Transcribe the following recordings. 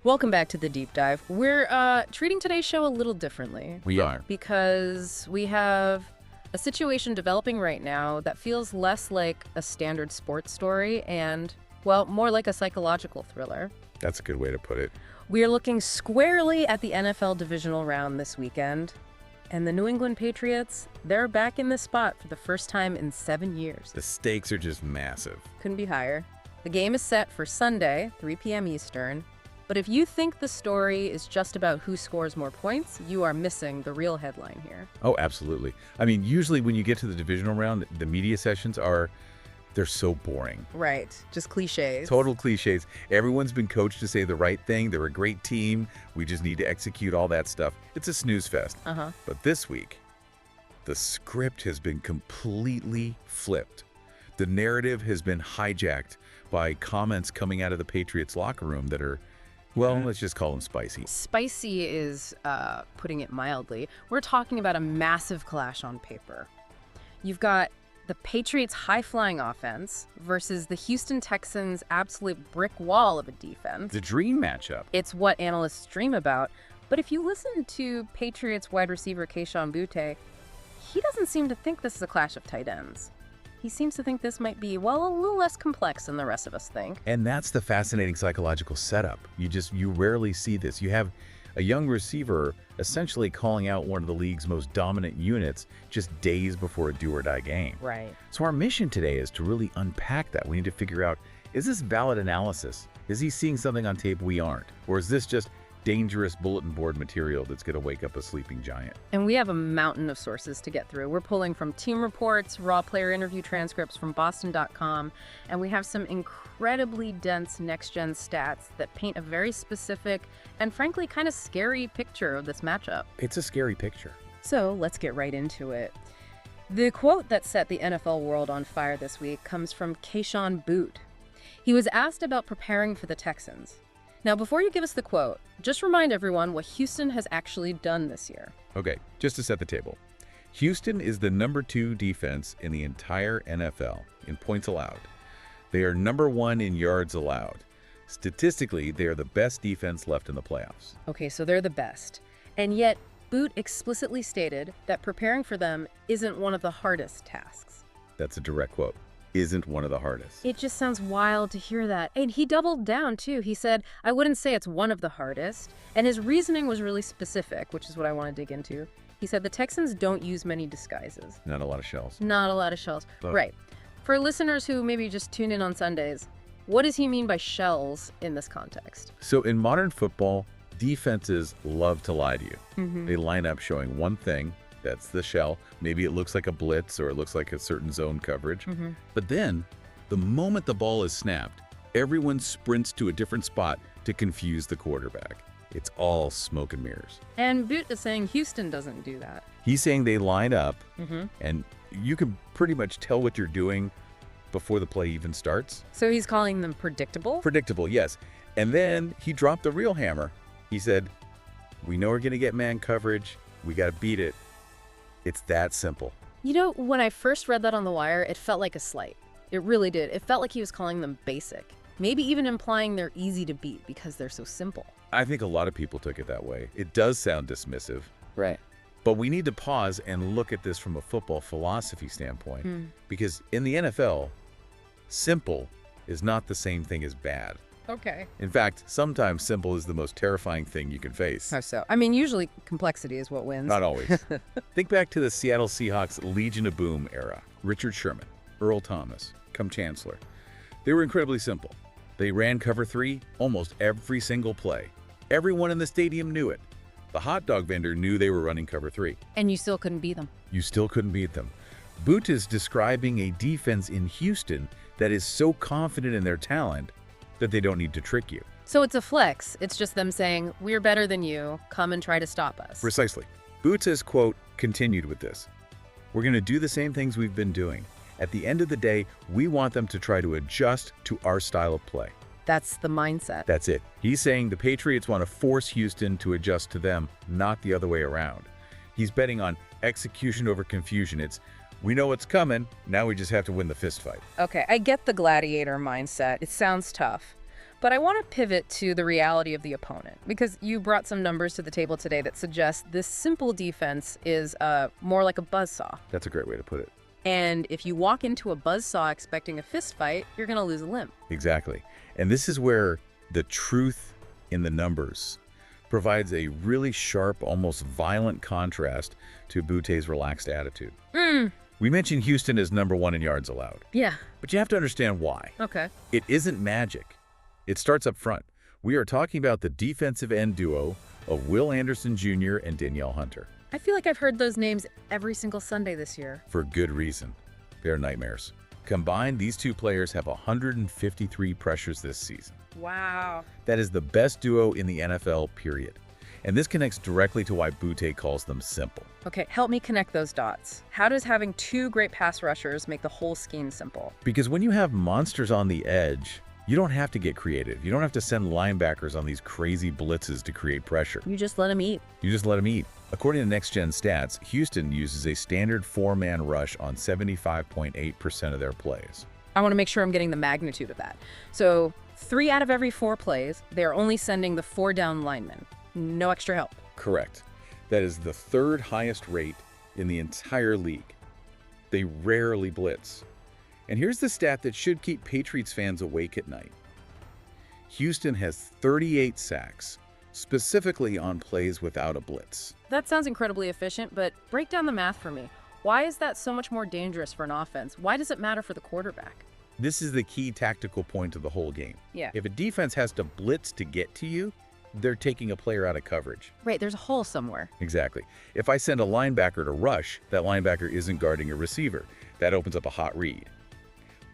Welcome back to the Deep Dive. We're treating today's show a little differently. We are. Because we have a situation developing right now that feels less like a standard sports story and, well, more like a psychological thriller. That's a good way to put it. We are looking squarely at the NFL Divisional Round this weekend. And the New England Patriots, they're back in this spot for the first time in 7 years. The stakes are just massive. Couldn't be higher. The game is set for Sunday, 3 p.m. Eastern. But if you think the story is just about who scores more points, you are missing the real headline here. Oh, absolutely. I mean, usually when you get to the divisional round, the media sessions they're so boring. Right. Just cliches. Total cliches. Everyone's been coached to say the right thing. They're a great team. We just need to execute all that stuff. It's a snooze fest. But this week, the script has been completely flipped. The narrative has been hijacked by comments coming out of the Patriots locker room that are, well, let's just call them spicy. Spicy is putting it mildly. We're talking about a massive clash on paper. You've got the Patriots' high-flying offense versus the Houston Texans' absolute brick wall of a defense. The dream matchup. It's what analysts dream about. But if you listen to Patriots wide receiver Kayshon Boutte, he doesn't seem to think this is a clash of tight ends. He seems to think this might be, well, a little less complex than the rest of us think. And that's the fascinating psychological setup. You rarely see this. You have a young receiver essentially calling out one of the league's most dominant units just days before a do-or-die game. Right. So our mission today is to really unpack that. We need to figure out, is this valid analysis? Is he seeing something on tape we aren't? Or is this just dangerous bulletin board material that's going to wake up a sleeping giant? And we have a mountain of sources to get through. We're pulling from team reports, raw player interview transcripts from Boston.com, and we have some incredibly dense next-gen stats that paint a very specific and frankly kind of scary picture of this matchup. It's a scary picture. So let's get right into it. The quote that set the NFL world on fire this week comes from Kayshon Boutte. He was asked about preparing for the Texans. Now, before you give us the quote, just remind everyone what Houston has actually done this year. Okay, just to set the table. Houston is the #2 defense in the entire NFL in points allowed. They are #1 in yards allowed. Statistically, they are the best defense left in the playoffs. Okay, so they're the best. And yet, Boutte explicitly stated that preparing for them isn't one of the hardest tasks. That's a direct quote. Isn't one of the hardest. It just sounds wild to hear that. And he doubled down, too. He said, I wouldn't say it's one of the hardest. And his reasoning was really specific, which is what I want to dig into. He said the Texans don't use many disguises. Not a lot of shells. Not a lot of shells. Right. For listeners who maybe just tune in on Sundays, what does he mean by shells in this context? So in modern football, defenses love to lie to you. They line up showing one thing. That's the shell. Maybe it looks like a blitz or it looks like a certain zone coverage. But then, the moment the ball is snapped, everyone sprints to a different spot to confuse the quarterback. It's all smoke and mirrors. And Boutte is saying Houston doesn't do that. He's saying they line up, and you can pretty much tell what you're doing before the play even starts. So he's calling them predictable? Predictable, yes. And then he dropped the real hammer. He said, we know we're going to get man coverage. We got to beat it. It's that simple. You know, when I first read that on The Wire, it felt like a slight. It really did. It felt like he was calling them basic. Maybe even implying they're easy to beat because they're so simple. I think a lot of people took it that way. It does sound dismissive. Right. But we need to pause and look at this from a football philosophy standpoint. Because in the NFL, simple is not the same thing as bad. Okay. In fact, sometimes simple is the most terrifying thing you can face. How so? I mean, usually complexity is what wins. Not always. Think back to the Seattle Seahawks Legion of Boom era. Richard Sherman, Earl Thomas, come Chancellor. They were incredibly simple. They ran cover 3 almost every single play. Everyone in the stadium knew it. The hot dog vendor knew they were running cover 3. And you still couldn't beat them. You still couldn't beat them. Boutte is describing a defense in Houston that is so confident in their talent that they don't need to trick you. So it's a flex. It's just them saying, we're better than you. Come and try to stop us. Precisely. Boutte's quote continued with this. We're going to do the same things we've been doing. At the end of the day, we want them to try to adjust to our style of play. That's the mindset. That's it. He's saying the Patriots want to force Houston to adjust to them, not the other way around. He's betting on execution over confusion. It's, we know what's coming, now we just have to win the fist fight. Okay, I get the gladiator mindset. It sounds tough. But I want to pivot to the reality of the opponent, because you brought some numbers to the table today that suggest this simple defense is more like a buzzsaw. That's a great way to put it. And if you walk into a buzzsaw expecting a fist fight, you're going to lose a limb. Exactly. And this is where the truth in the numbers provides a really sharp, almost violent contrast to Boutte's relaxed attitude. We mentioned Houston as #1 in yards allowed. Yeah. But you have to understand why. Okay. It isn't magic. It starts up front. We are talking about the defensive end duo of Will Anderson Jr. and Danielle Hunter. I feel like I've heard those names every single Sunday this year. For good reason. They're nightmares. Combined, these two players have 153 pressures this season. Wow. That is the best duo in the NFL, period. And this connects directly to why Boutte calls them simple. Okay, help me connect those dots. How does having two great pass rushers make the whole scheme simple? Because when you have monsters on the edge, you don't have to get creative. You don't have to send linebackers on these crazy blitzes to create pressure. You just let them eat. You just let them eat. According to Next Gen Stats, Houston uses a standard 4-man rush on 75.8% of their plays. I want to make sure I'm getting the magnitude of that. So 3 out of every 4 plays, they're only sending the 4-down linemen. No extra help. Correct. That is the 3rd highest rate in the entire league. They rarely blitz. And here's the stat that should keep Patriots fans awake at night. Houston has 38 sacks, specifically on plays without a blitz. That sounds incredibly efficient, but break down the math for me. Why is that so much more dangerous for an offense? Why does it matter for the quarterback? This is the key tactical point of the whole game. Yeah. If a defense has to blitz to get to you, they're taking a player out of coverage. Right, there's a hole somewhere. Exactly. If I send a linebacker to rush, that linebacker isn't guarding a receiver. That opens up a hot read.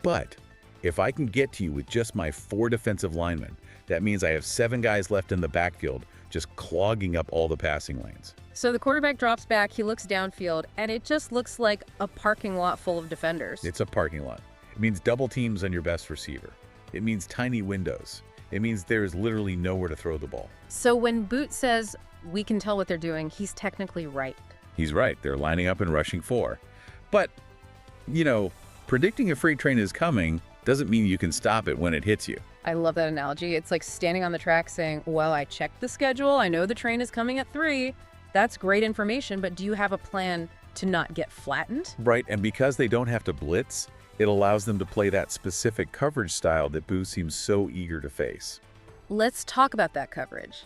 But if I can get to you with just my 4 defensive linemen, that means I have 7 guys left in the backfield just clogging up all the passing lanes. So the quarterback drops back, he looks downfield, and it just looks like a parking lot full of defenders. It's a parking lot. It means double teams on your best receiver. It means tiny windows. It means there's literally nowhere to throw the ball. So when Boutte says, we can tell what they're doing, he's technically right. He's right. They're lining up and rushing 4. But, you know, predicting a freight train is coming doesn't mean you can stop it when it hits you. I love that analogy. It's like standing on the track saying, well, I checked the schedule. I know the train is coming at 3. That's great information, but do you have a plan to not get flattened? Right, and because they don't have to blitz, it allows them to play that specific coverage style that Boutte seems so eager to face. Let's talk about that coverage.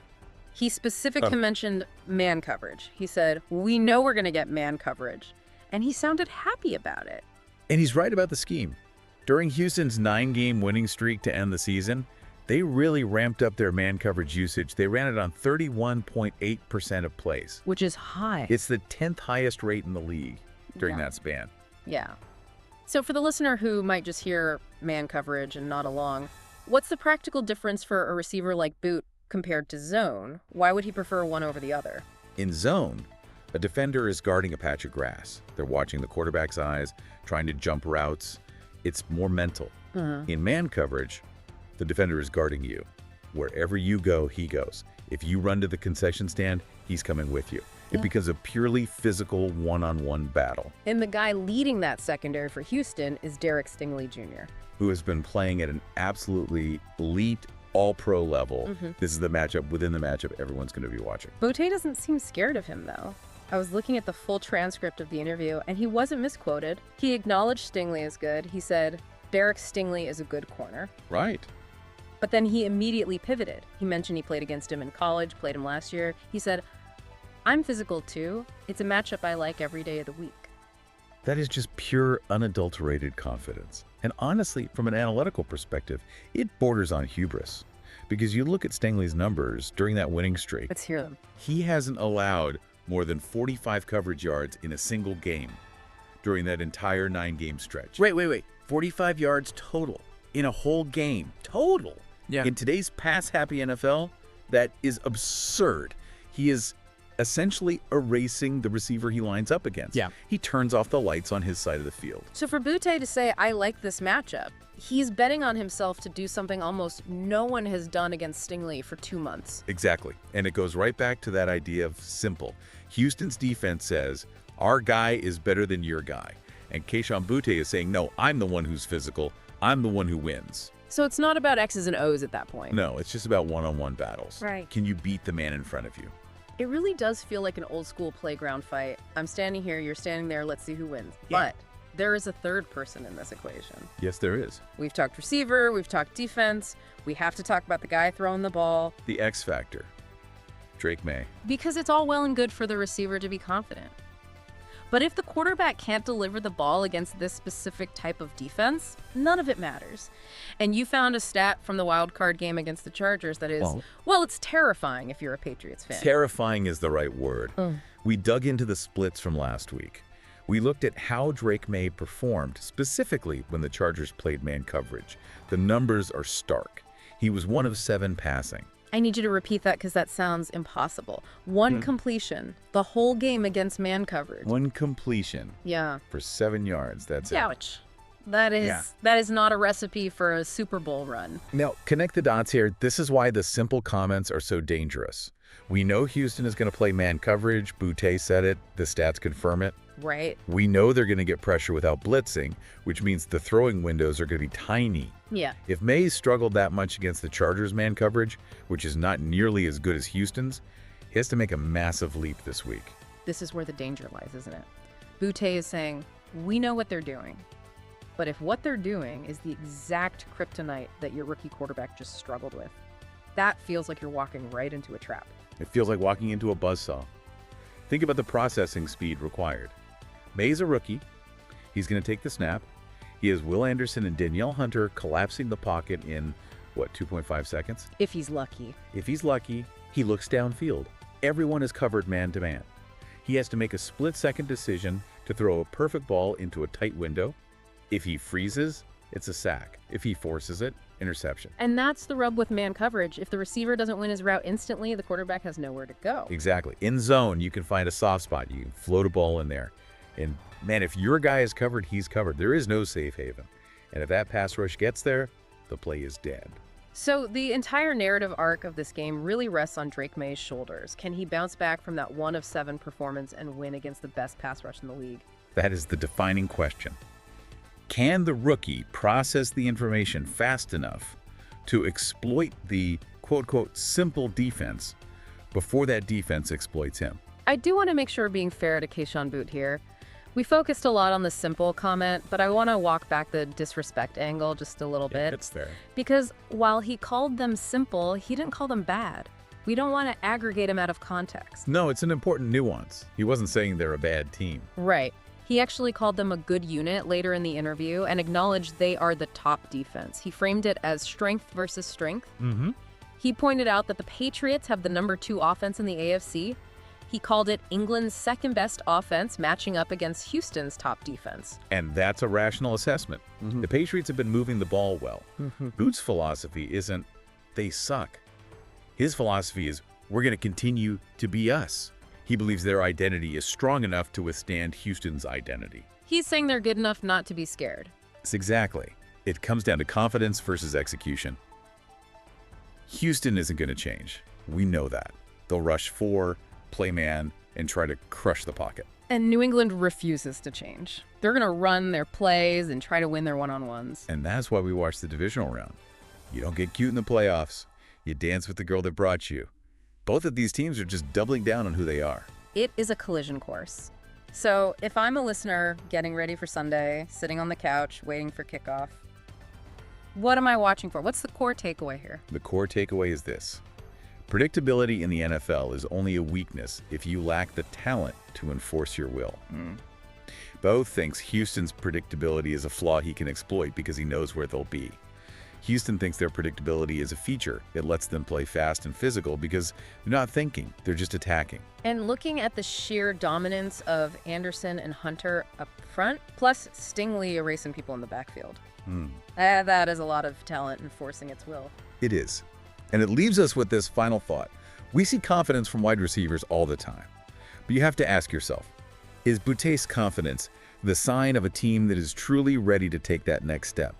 He specifically mentioned man coverage. He said, we know we're going to get man coverage. And he sounded happy about it. And he's right about the scheme. During Houston's 9-game winning streak to end the season, they really ramped up their man coverage usage. They ran it on 31.8% of plays. Which is high. It's the 10th highest rate in the league during that span. Yeah. So for the listener who might just hear man coverage and nod along, what's the practical difference for a receiver like Boutte compared to zone? Why would he prefer one over the other? In zone, a defender is guarding a patch of grass. They're watching the quarterback's eyes, trying to jump routes. It's more mental. In man coverage, the defender is guarding you. Wherever you go, he goes. If you run to the concession stand, he's coming with you. It becomes a purely physical one-on-one battle. And the guy leading that secondary for Houston is Derek Stingley Jr., who has been playing at an absolutely elite all-pro level. This is the matchup within the matchup everyone's going to be watching. Boutte doesn't seem scared of him, though. I was looking at the full transcript of the interview, and he wasn't misquoted. He acknowledged Stingley as good. He said, Derek Stingley is a good corner. Right. But then he immediately pivoted. He mentioned he played against him in college, played him last year. He said, I'm physical too. It's a matchup I like every day of the week. That is just pure, unadulterated confidence. And honestly, from an analytical perspective, it borders on hubris. Because you look at Stingley's numbers during that winning streak. Let's hear them. He hasn't allowed more than 45 coverage yards in a single game during that entire 9-game stretch. Wait. 45 yards total in a whole game. Total. Yeah. In today's pass-happy NFL, that is absurd. He is essentially erasing the receiver he lines up against. Yeah. He turns off the lights on his side of the field. So for Boutte to say, I like this matchup, he's betting on himself to do something almost no one has done against Stingley for 2 months. Exactly. And it goes right back to that idea of simple. Houston's defense says, our guy is better than your guy. And Kayshon Boutte is saying, no, I'm the one who's physical. I'm the one who wins. So it's not about X's and O's at that point. No, it's just about one-on-one battles. Right. Can you beat the man in front of you? It really does feel like an old school playground fight. I'm standing here, you're standing there, let's see who wins. Yeah. But there is a third person in this equation. Yes, there is. We've talked receiver, we've talked defense. We have to talk about the guy throwing the ball. The X factor. Drake Maye. Because it's all well and good for the receiver to be confident. But if the quarterback can't deliver the ball against this specific type of defense, none of it matters. And you found a stat from the wild card game against the Chargers that is, well, it's terrifying if you're a Patriots fan. Terrifying is the right word. We dug into the splits from last week. We looked at how Drake Maye performed, specifically when the Chargers played man coverage. The numbers are stark. He was 1 of 7 passing. I need you to repeat that because that sounds impossible. One completion, the whole game against man coverage. 1 completion. Yeah. For 7 yards, that's it. Ouch. That is not a recipe for a Super Bowl run. Now, connect the dots here. This is why the simple comments are so dangerous. We know Houston is going to play man coverage. Boutte said it. The stats confirm it. Right. We know they're going to get pressure without blitzing, which means the throwing windows are going to be tiny. Yeah. If Maye struggled that much against the Chargers' man coverage, which is not nearly as good as Houston's, he has to make a massive leap this week. This is where the danger lies, isn't it? Boutte is saying, we know what they're doing. But if what they're doing is the exact kryptonite that your rookie quarterback just struggled with, that feels like you're walking right into a trap. It feels like walking into a buzzsaw. Think about the processing speed required. Maye's a rookie. He's going to take the snap. He has Will Anderson and Danielle Hunter collapsing the pocket in, 2.5 seconds? If he's lucky. If he's lucky, he looks downfield. Everyone is covered man-to-man. He has to make a split-second decision to throw a perfect ball into a tight window. If he freezes, it's a sack. If he forces it, interception. And that's the rub with man coverage. If the receiver doesn't win his route instantly, the quarterback has nowhere to go. Exactly. In zone, you can find a soft spot. You can float a ball in there. And man, if your guy is covered, he's covered. There is no safe haven. And if that pass rush gets there, the play is dead. So the entire narrative arc of this game really rests on Drake Maye's shoulders. Can he bounce back from that 1 of 7 performance and win against the best pass rush in the league? That is the defining question. Can the rookie process the information fast enough to exploit the quote-unquote simple defense before that defense exploits him? I do want to make sure we're being fair to Kayshon Boutte here. We focused a lot on the simple comment, but I want to walk back the disrespect angle just a little bit. That's fair. Because while he called them simple, he didn't call them bad. We don't want to aggregate them out of context. No, it's an important nuance. He wasn't saying they're a bad team. Right. He actually called them a good unit later in the interview and acknowledged they are the top defense. He framed it as strength versus strength. He pointed out that the Patriots have the number 2 offense in the AFC. He called it England's second-best offense matching up against Houston's top defense. And that's a rational assessment. The Patriots have been moving the ball well. Boutte's philosophy isn't, they suck. His philosophy is, we're going to continue to be us. He believes their identity is strong enough to withstand Houston's identity. He's saying they're good enough not to be scared. It's exactly. It comes down to confidence versus execution. Houston isn't going to change. We know that. They'll rush 4, play man, and try to crush the pocket. And New England refuses to change. They're going to run their plays and try to win their one-on-ones. And that's why we watch the Divisional Round. You don't get cute in the playoffs. You dance with the girl that brought you. Both of these teams are just doubling down on who they are. It is a collision course. So if I'm a listener getting ready for Sunday, sitting on the couch, waiting for kickoff, what am I watching for? What's the core takeaway here? The core takeaway is this. Predictability in the NFL is only a weakness if you lack the talent to enforce your will. Boutte's thinks Houston's predictability is a flaw he can exploit because he knows where they'll be. Houston thinks their predictability is a feature. It lets them play fast and physical because they're not thinking, they're just attacking. And looking at the sheer dominance of Anderson and Hunter up front, plus Stingley erasing people in the backfield. That is a lot of talent enforcing its will. It is. And it leaves us with this final thought. We see confidence from wide receivers all the time. But you have to ask yourself, is Boutte's confidence the sign of a team that is truly ready to take that next step?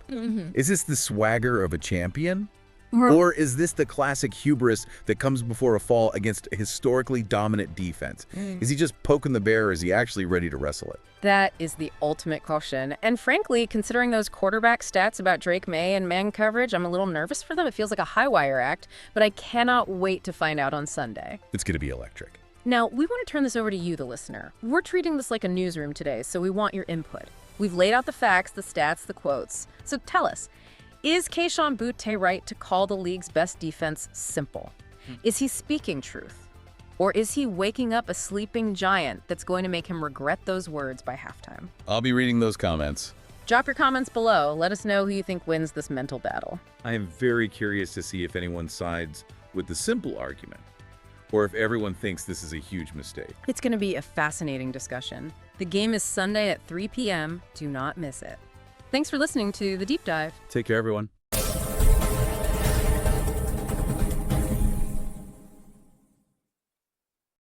Is this the swagger of a champion? Or is this the classic hubris that comes before a fall against a historically dominant defense? Is he just poking the bear, or is he actually ready to wrestle it? That is the ultimate question. And frankly, considering those quarterback stats about Drake Maye and man coverage, I'm a little nervous for them. It feels like a high-wire act, but I cannot wait to find out on Sunday. It's going to be electric. Now, we want to turn this over to you, the listener. We're treating this like a newsroom today, so we want your input. We've laid out the facts, the stats, the quotes. So tell us, is Kayshon Boutte right to call the league's best defense simple? Is he speaking truth? Or is he waking up a sleeping giant that's going to make him regret those words by halftime? I'll be reading those comments. Drop your comments below. Let us know who you think wins this mental battle. I am very curious to see if anyone sides with the simple argument, or if everyone thinks this is a huge mistake. It's going to be a fascinating discussion. The game is Sunday at 3 p.m. Do not miss it. Thanks for listening to The Deep Dive. Take care, everyone.